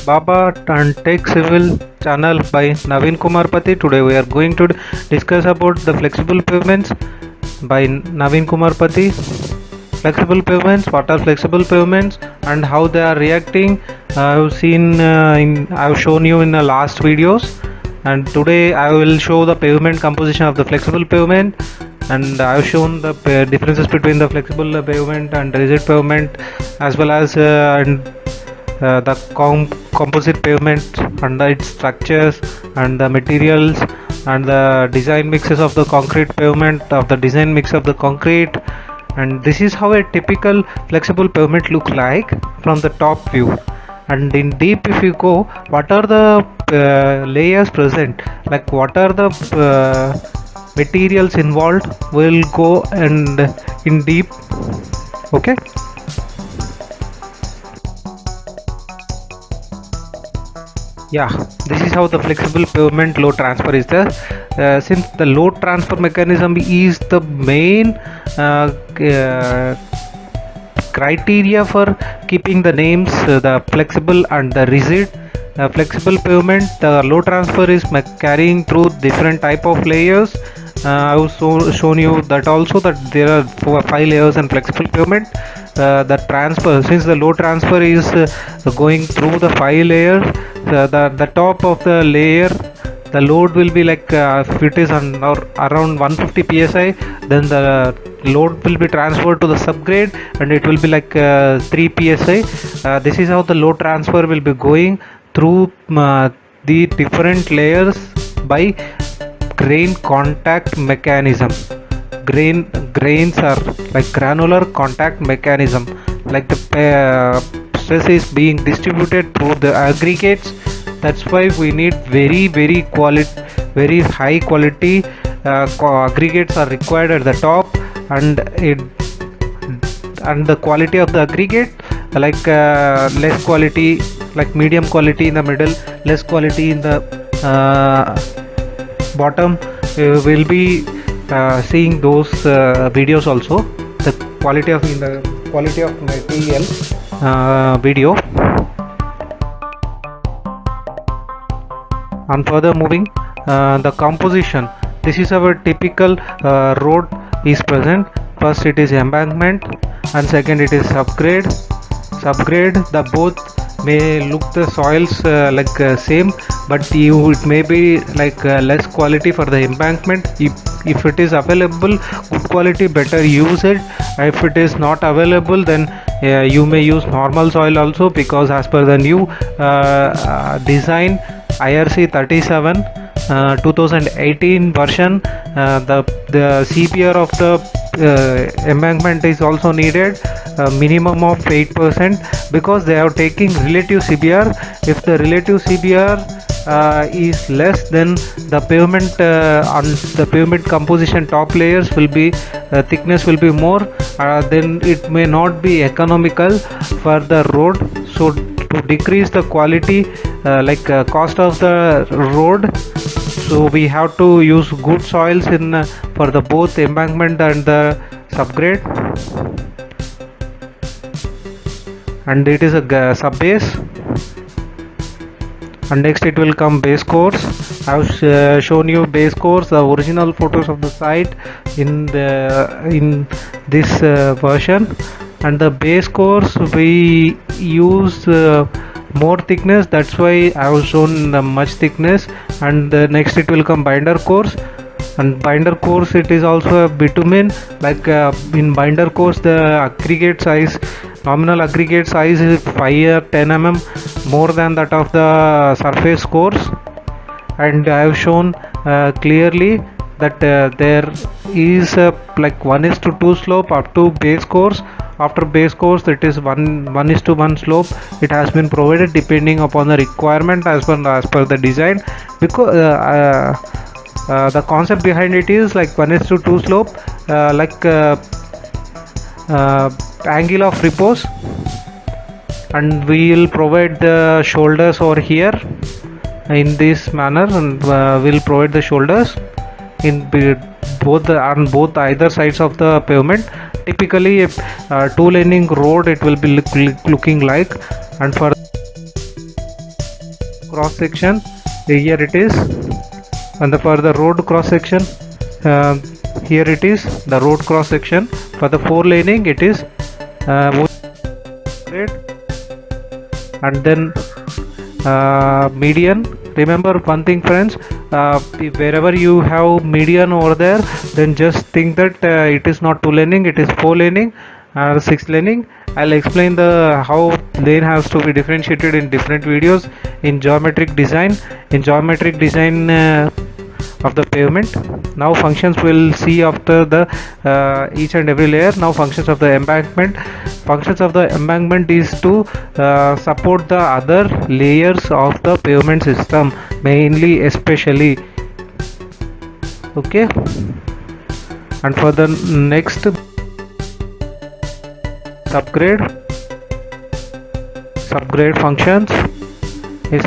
Baba and Tech Civil channel by Naveen Kumar Pati. Today we are going to discuss about the flexible payments by Naveen Kumar Pati. Flexible payments, what are flexible payments and how they are reacting? I've shown you in the last videos, and today I will show the pavement composition of the flexible pavement, and I've shown the differences between the flexible pavement and rigid pavement, as well as the composite pavement and its structures and the materials and the design mixes of the concrete pavement, of the design mix of the concrete. And this is how a typical flexible pavement look like from the top view. And in deep, if you go, what are the layers present, like what are the materials involved, will go and in deep. Okay, yeah, this is how the flexible pavement load transfer is there. Since the load transfer mechanism is the main criteria for keeping the names, the flexible and the rigid. Flexible pavement, the load transfer is carrying through different type of layers. I've shown you that also, that there are 5 layers in flexible pavement. The transfer, since the load transfer is going through the 5 layers, the top of the layer, the load will be like if it is around 150 psi, then the load will be transferred to the subgrade and it will be like 3 psi. This is how the load transfer will be going through the different layers by grain contact mechanism. Grains are like granular contact mechanism, like the stress is being distributed through the aggregates. That's why we need very high quality aggregates are required at the top, and the quality of the aggregate, like less quality, like medium quality in the middle, less quality in the bottom. We'll be seeing those videos also, the quality of material video. And further moving, the composition, this is our typical road is present. First it is embankment, and second it is subgrade. The both may look the soils same, but it may be like less quality for the embankment. If it is available, good quality, better use it. If it is not available, then you may use normal soil also, because as per the new design IRC 37 2018 version, the CPR of the embankment is also needed, minimum of 8%, because they are taking relative CBR. If the relative CBR is less, then the pavement on the pavement composition top layers will be thickness will be more, then it may not be economical for the road. So to decrease the quality, cost of the road, so we have to use good soils in for the both embankment and the subgrade. And it is a sub base, and next it will come base course. I have shown you base course, the original photos of the site in this version. And the base course we use more thickness, that's why I have shown much thickness. And next it will come binder course, and binder course, it is also a bitumen. Like in binder course, the aggregate size, nominal aggregate size is 5 or 10 mm more than that of the surface course. And I have shown clearly that there is like 1:2 slope up to base course. After base course, it is 1:1 slope. It has been provided depending upon the requirement as per the design, because the concept behind it is like 1:2 slope, angle of repose, and we will provide the shoulders over here in this manner, and we'll provide the shoulders in on both either sides of the pavement. Typically if two laning road, it will be looking like. And for cross section, here it is, and for the road cross section, here it is the road cross section. For the 4 laning it is and then median. Remember one thing friends, wherever you have median over there, then just think that it is not 2 laning, it is 4 laning or 6 laning. I'll explain the how lane has to be differentiated in different videos in geometric design. In geometric design of the pavement. Now functions we'll see after the each and every layer. Now functions of the embankment. Functions of the embankment is to support the other layers of the pavement system, mainly especially. Okay, and for the next, subgrade functions. A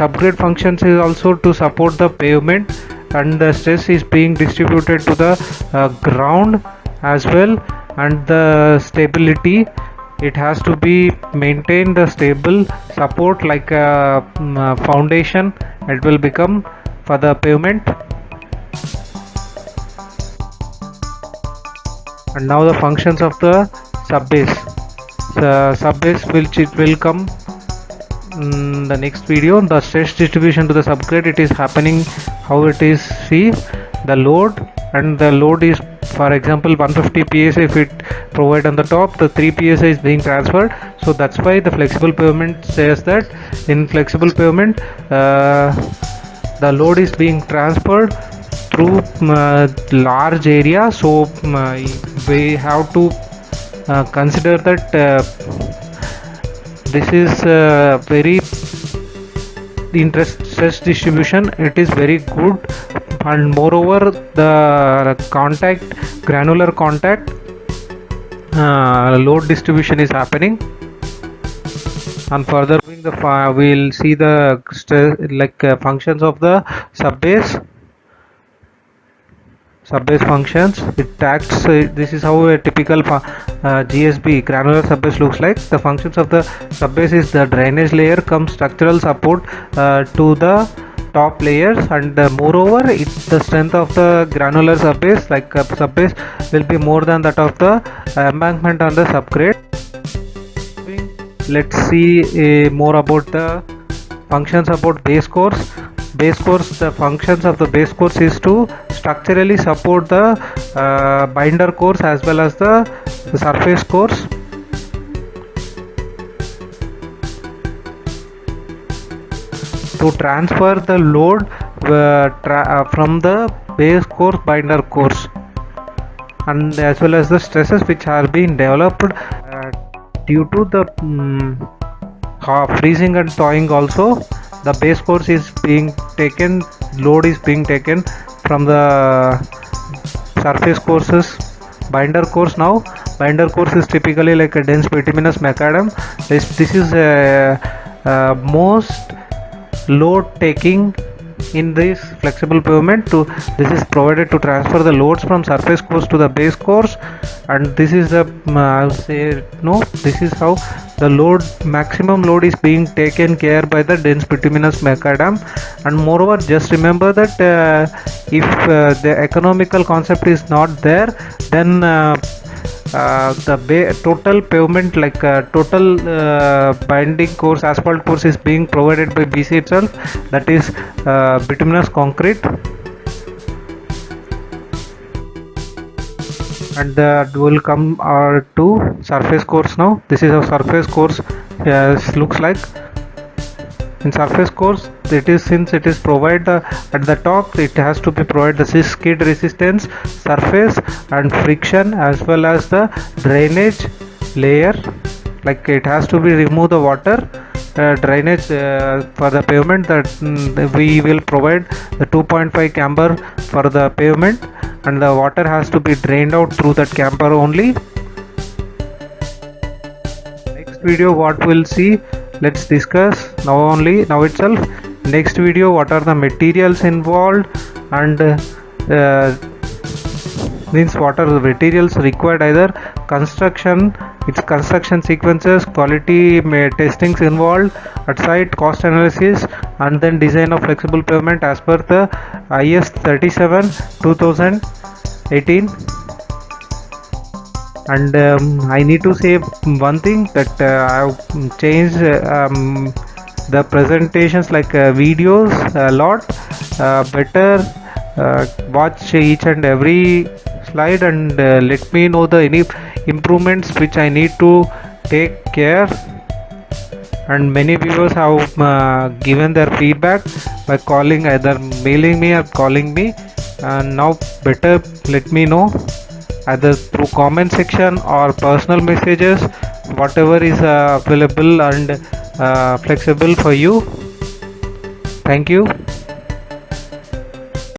subgrade functions is also to support the pavement, and the stress is being distributed to the ground as well, and the stability, it has to be maintained the stable support like a foundation it will become for the pavement. And now the functions of the subbase. Subbase will come in the next video. The stress distribution to the subgrade, it is happening how it is. See the load, and the load is, for example, 150 psi. If it provide on the top, the 3 psi is being transferred. So that's why the flexible pavement says that in flexible pavement the load is being transferred through large area. So we have to consider that this is very stress distribution, it is very good, and moreover the granular contact load distribution is happening. And further we'll see the functions of the subbase functions. It acts, this is how a typical GSB granular subbase looks like. The functions of the subbase is the drainage layer comes structural support to the top layers, and moreover the strength of the granular subbase subbase will be more than that of the embankment on the subgrade. Let's see more about the functions about base course. The functions of the base course is to structurally support the binder course as well as the surface course. To transfer the load from the base course binder course, and as well as the stresses which are being developed due to the freezing and thawing. Also the base course is being taken, load is being taken from the surface courses binder course. Now binder course is typically like a dense bituminous macadam. This is most load taking in this flexible pavement. This is provided to transfer the loads from surface course to the base course, and this is the this is how the maximum load is being taken care by the dense bituminous macadam. And moreover, just remember that if the economical concept is not there, then the total pavement total binding course, asphalt course is being provided by BC itself, that is bituminous concrete. And that will come to surface course. Now this is how surface course looks like. In surface course, it is, since it is provided at the top, it has to be provided the skid resistance, surface and friction, as well as the drainage layer. Like it has to be remove the water drainage for the pavement, that we will provide the 2.5 camber for the pavement, and the water has to be drained out through that camber only. Next video what we'll see, let's discuss now itself. Next video, what are the materials involved, and means what are the materials required, either construction its construction sequences, quality testings involved at site, cost analysis, and then design of flexible pavement as per the IS 37 2018. And I need to say one thing, that I've changed the presentations, like videos a lot better. Watch each and every slide, and let me know the any improvements which I need to take care. And many viewers have given their feedback by calling, either mailing me or calling me, and now better let me know either through comment section or personal messages, whatever is available and flexible for you. Thank you.